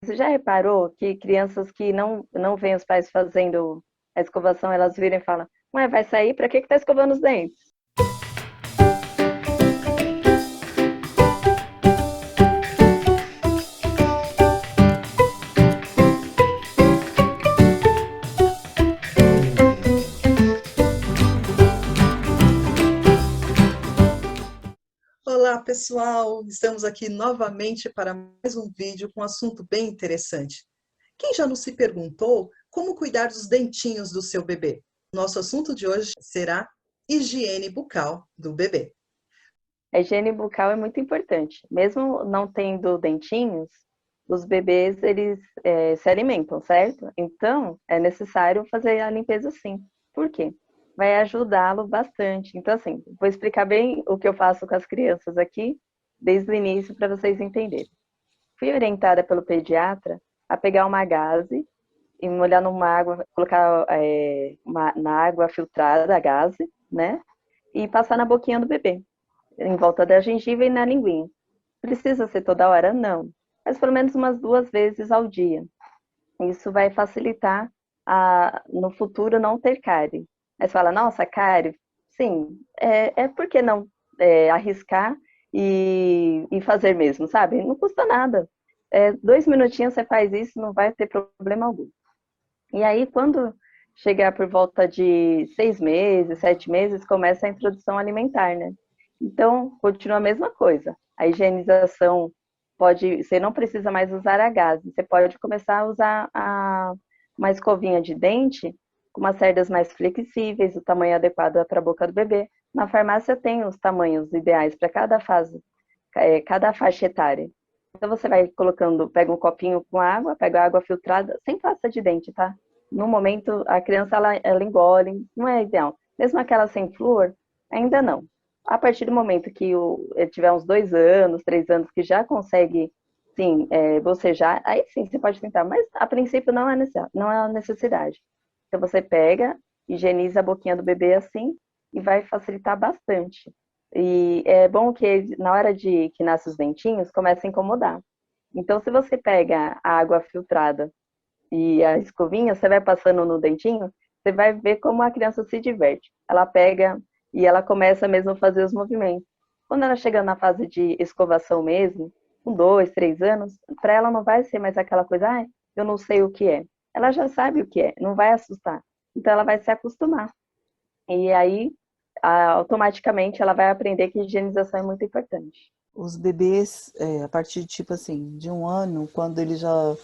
Você já reparou que crianças que não veem os pais fazendo a escovação, elas viram e falam, ué, vai sair? Pra que tá escovando os dentes? Olá, pessoal! Estamos aqui novamente para mais um vídeo com um assunto bem interessante. Quem já não se perguntou como cuidar dos dentinhos do seu bebê? Nosso assunto de hoje será higiene bucal do bebê. A higiene bucal é muito importante. Mesmo não tendo dentinhos, os bebês, eles se alimentam, certo? Então, é necessário fazer a limpeza sim. Por quê? Vai ajudá-lo bastante. Então, assim, vou explicar bem o que eu faço com as crianças aqui, desde o início, para vocês entenderem. Fui orientada pelo pediatra a pegar uma gaze e molhar numa água, colocar na água filtrada a gaze, né? E passar na boquinha do bebê, em volta da gengiva e na linguinha. Precisa ser toda hora? Não. Mas pelo menos umas 2 vezes ao dia. Isso vai facilitar no futuro não ter cárie. Aí você fala, nossa, cárie? Sim, por que não arriscar e fazer mesmo, sabe? Não custa nada. 2 minutinhos você faz isso, não vai ter problema algum. E aí, quando chegar por volta de 6 meses, 7 meses, começa a introdução alimentar, né? Então, continua a mesma coisa. A higienização você não precisa mais usar a gaze, você pode começar a usar uma escovinha de dente com umas cerdas mais flexíveis, o tamanho adequado para a boca do bebê. Na farmácia tem os tamanhos ideais para cada fase, cada faixa etária. Então você vai colocando, pega um copinho com água, pega a água filtrada, sem pasta de dente, tá? No momento, a criança ela engole, não é ideal. Mesmo aquela sem flúor, ainda não. A partir do momento que ele tiver uns 2 anos, 3 anos, que já consegue, sim, bocejar, aí sim você pode tentar, mas a princípio não é necessidade. Então você pega, higieniza a boquinha do bebê assim e vai facilitar bastante. E é bom que na hora de que nasce os dentinhos, começa a incomodar. Então, se você pega a água filtrada e a escovinha, você vai passando no dentinho, você vai ver como a criança se diverte. Ela pega e ela começa mesmo a fazer os movimentos. Quando ela chega na fase de escovação mesmo, com 2, 3 anos, para ela não vai ser mais aquela coisa, ah, eu não sei o que é. Ela já sabe o que é, não vai assustar. Então ela vai se acostumar. E aí, automaticamente, ela vai aprender que higienização é muito importante. Os bebês, a partir tipo assim, de 1 ano, quando eles já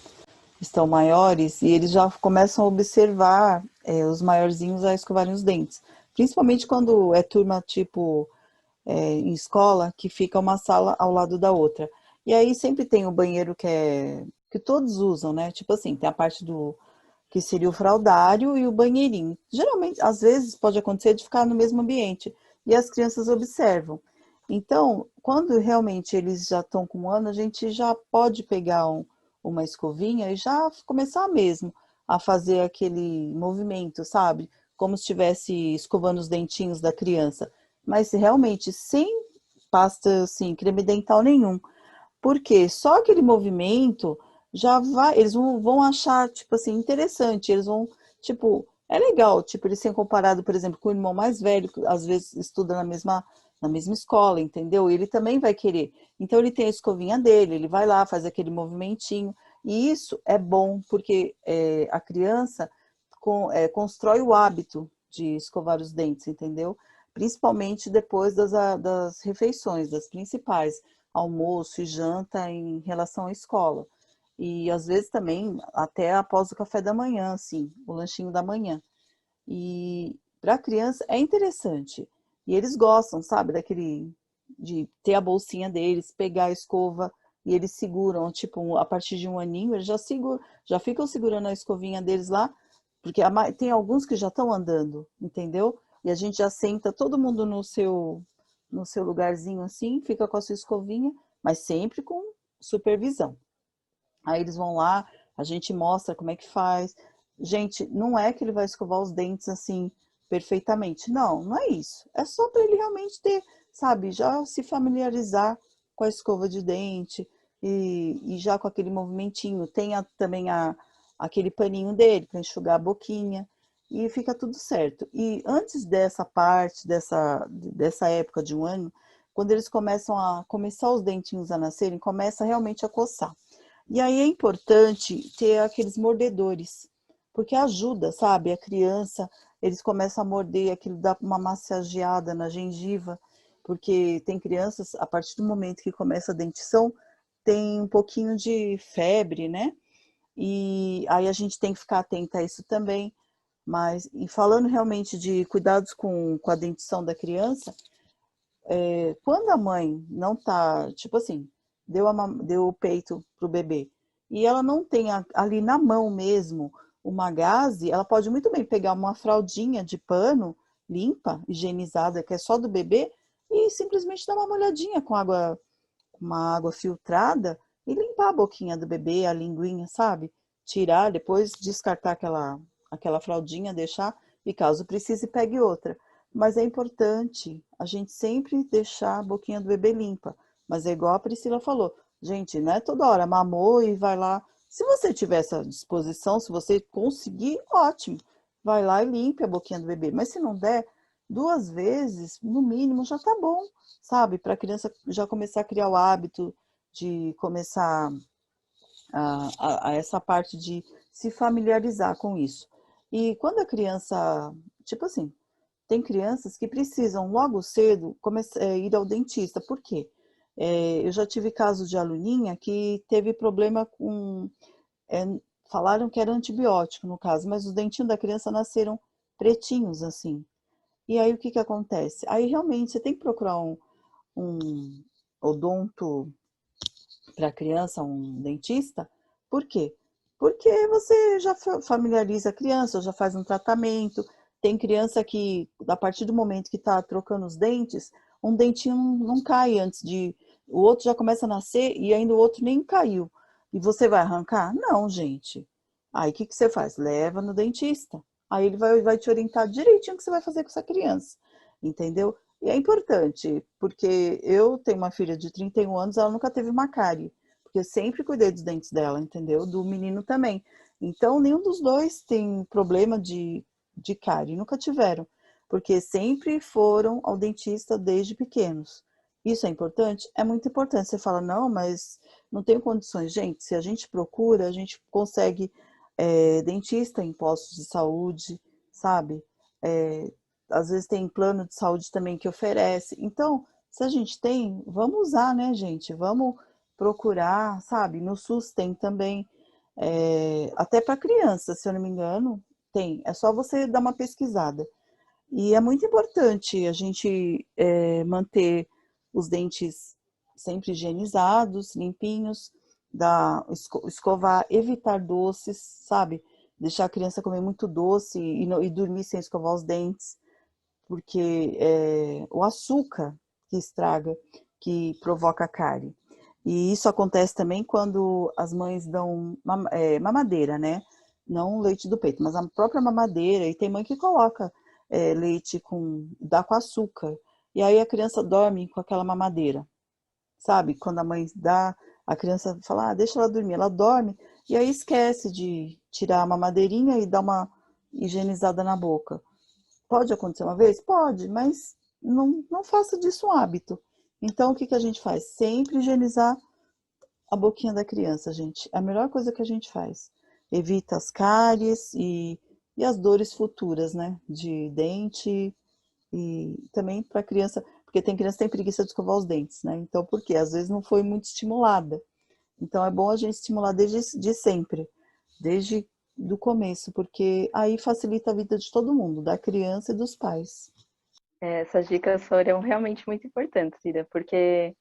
estão maiores e eles já começam a observar os maiorzinhos a escovarem os dentes. Principalmente quando é turma tipo em escola, que fica uma sala ao lado da outra. E aí sempre tem o banheiro que todos usam, né? Tipo assim, tem a parte do que seria o fraldário e o banheirinho. Geralmente, às vezes, pode acontecer de ficar no mesmo ambiente e as crianças observam. Então, quando realmente eles já estão com 1 ano, a gente já pode pegar uma escovinha e já começar mesmo a fazer aquele movimento, sabe? Como se estivesse escovando os dentinhos da criança. Mas realmente sem pasta, assim, creme dental nenhum. Porque só aquele movimento já vai, eles vão achar, tipo assim, interessante, eles vão, tipo, é legal, tipo, eles serem comparados, por exemplo, com o irmão mais velho, que às vezes estuda na mesma escola, entendeu? E ele também vai querer. Então ele tem a escovinha dele, ele vai lá, faz aquele movimentinho, e isso é bom, porque a criança constrói o hábito de escovar os dentes, entendeu? Principalmente depois das refeições, das principais almoço e janta em relação à escola. E às vezes também até após o café da manhã, assim, o lanchinho da manhã. E para a criança é interessante. E eles gostam, sabe, daquele de ter a bolsinha deles, pegar a escova e eles seguram, tipo, a partir de 1 aninho, eles já ficam segurando a escovinha deles lá, porque tem alguns que já estão andando, entendeu? E a gente já senta todo mundo no seu lugarzinho assim, fica com a sua escovinha, mas sempre com supervisão. Aí eles vão lá, a gente mostra como é que faz. Gente, não é que ele vai escovar os dentes assim perfeitamente. Não, não é isso. É só para ele realmente ter, sabe, já se familiarizar com a escova de dente e já com aquele movimentinho. Tem também aquele paninho dele para enxugar a boquinha e fica tudo certo. E antes dessa parte, dessa época de um ano, quando eles começar os dentinhos a nascerem, começa realmente a coçar. E aí é importante ter aqueles mordedores, porque ajuda, sabe? A criança, eles começam a morder, aquilo dá uma massageada na gengiva, porque tem crianças, a partir do momento que começa a dentição, tem um pouquinho de febre, né? E aí a gente tem que ficar atenta a isso também. Mas, e falando realmente de cuidados com a dentição da criança, quando a mãe não tá, tipo assim, deu o peito pro bebê, e ela não tem ali na mão mesmo uma gaze, ela pode muito bem pegar uma fraldinha de pano limpa, higienizada, que é só do bebê, e simplesmente dar uma molhadinha com uma água filtrada e limpar a boquinha do bebê, a linguinha, sabe? Tirar, depois descartar aquela fraldinha, deixar, e caso precise, pegue outra. Mas é importante a gente sempre deixar a boquinha do bebê limpa. Mas é igual a Priscila falou, gente, não é toda hora, mamou e vai lá. Se você tiver essa disposição, se você conseguir, ótimo. Vai lá e limpe a boquinha do bebê. Mas se não der, 2 vezes, no mínimo, já tá bom, sabe? Para a criança já começar a criar o hábito de começar a essa parte de se familiarizar com isso. E quando a criança, tipo assim, tem crianças que precisam logo cedo ir ao dentista. Por quê? Eu já tive caso de aluninha que teve problema com. é, Falaram que era antibiótico no caso, mas os dentinhos da criança nasceram pretinhos assim. E aí o que acontece? Aí realmente você tem que procurar um odonto para a criança, um dentista. Por quê? Porque você já familiariza a criança, já faz um tratamento. Tem criança que, a partir do momento que está trocando os dentes, um dentinho não cai antes de. O outro já começa a nascer e ainda o outro nem caiu. E você vai arrancar? Não, gente. Aí o que você faz? Leva no dentista. Aí ele vai te orientar direitinho o que você vai fazer com essa criança. Entendeu? E é importante, porque eu tenho uma filha de 31 anos, ela nunca teve uma cárie, porque eu sempre cuidei dos dentes dela, entendeu? Do menino também. Então, nenhum dos dois tem problema de cárie, nunca tiveram, porque sempre foram ao dentista desde pequenos. Isso é importante? É muito importante. Você fala, não, mas não tenho condições. Gente, se a gente procura, a gente consegue dentista em postos de saúde, sabe? É, Às vezes tem plano de saúde também que oferece. Então, se a gente tem, vamos usar, né, gente? Vamos procurar, sabe? No SUS tem também, até para criança, se eu não me engano, tem. É só você dar uma pesquisada. E é muito importante a gente manter os dentes sempre higienizados, limpinhos, escovar, evitar doces, sabe? Deixar a criança comer muito doce e dormir sem escovar os dentes, porque o açúcar que estraga, que provoca cárie. E isso acontece também quando as mães dão mamadeira, né? Não leite do peito, mas a própria mamadeira. E tem mãe que coloca leite dá com açúcar. E aí a criança dorme com aquela mamadeira, sabe? Quando a mãe dá, a criança fala, deixa ela dormir. Ela dorme e aí esquece de tirar a mamadeirinha e dar uma higienizada na boca. Pode acontecer uma vez? Pode, mas não faça disso um hábito. Então, o que a gente faz? Sempre higienizar a boquinha da criança, gente. É a melhor coisa que a gente faz. Evita as cáries e as dores futuras, né? De dente e também para a criança, porque tem criança que tem preguiça de escovar os dentes, né? Então, por quê? Às vezes não foi muito estimulada. Então, é bom a gente estimular desde sempre, desde do começo, porque aí facilita a vida de todo mundo, da criança e dos pais. Essas dicas foram realmente muito importantes, Cida, porque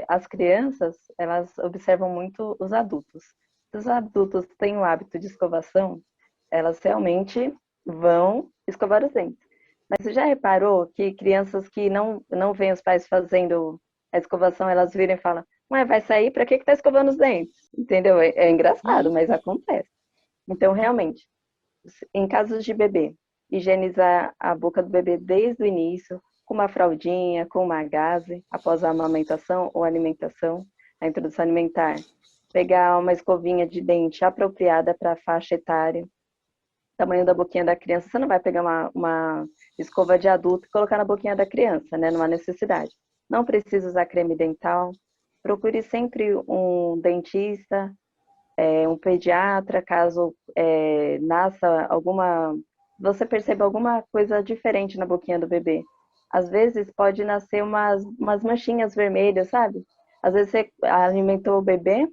as crianças, elas observam muito os adultos. Se os adultos têm o hábito de escovação, elas realmente vão escovar os dentes. Mas você já reparou que crianças que não veem os pais fazendo a escovação, elas viram e falam, ué, vai sair? Pra que tá escovando os dentes? Entendeu? É engraçado, mas acontece. Então, realmente, em casos de bebê, higienizar a boca do bebê desde o início, com uma fraldinha, com uma gaze, após a amamentação ou alimentação. a introdução alimentar. Pegar uma escovinha de dente apropriada para a faixa etária, tamanho da boquinha da criança. Você não vai pegar uma escova de adulto e colocar na boquinha da criança, né? Numa necessidade. Não precisa usar creme dental. Procure sempre um dentista, um pediatra, caso nasça você perceba alguma coisa diferente na boquinha do bebê. Às vezes pode nascer umas manchinhas vermelhas, sabe? Às vezes você alimentou o bebê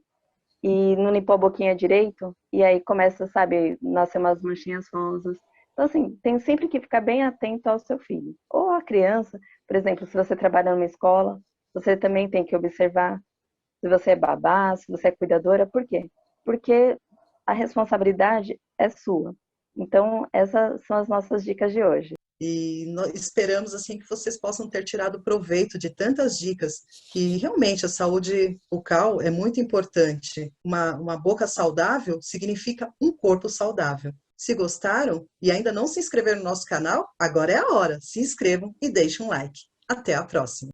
e não limpou a boquinha direito, e aí começa, sabe, nascer umas manchinhas rosas. Então, assim, tem sempre que ficar bem atento ao seu filho. Ou a criança, por exemplo, se você trabalha numa escola, você também tem que observar se você é babá, se você é cuidadora. Por quê? Porque a responsabilidade é sua. Então, essas são as nossas dicas de hoje. E nós esperamos assim que vocês possam ter tirado proveito de tantas dicas, que realmente a saúde bucal é muito importante. Uma boca saudável significa um corpo saudável. Se gostaram e ainda não se inscreveram no nosso canal, agora é a hora. Se inscrevam e deixem um like. Até a próxima!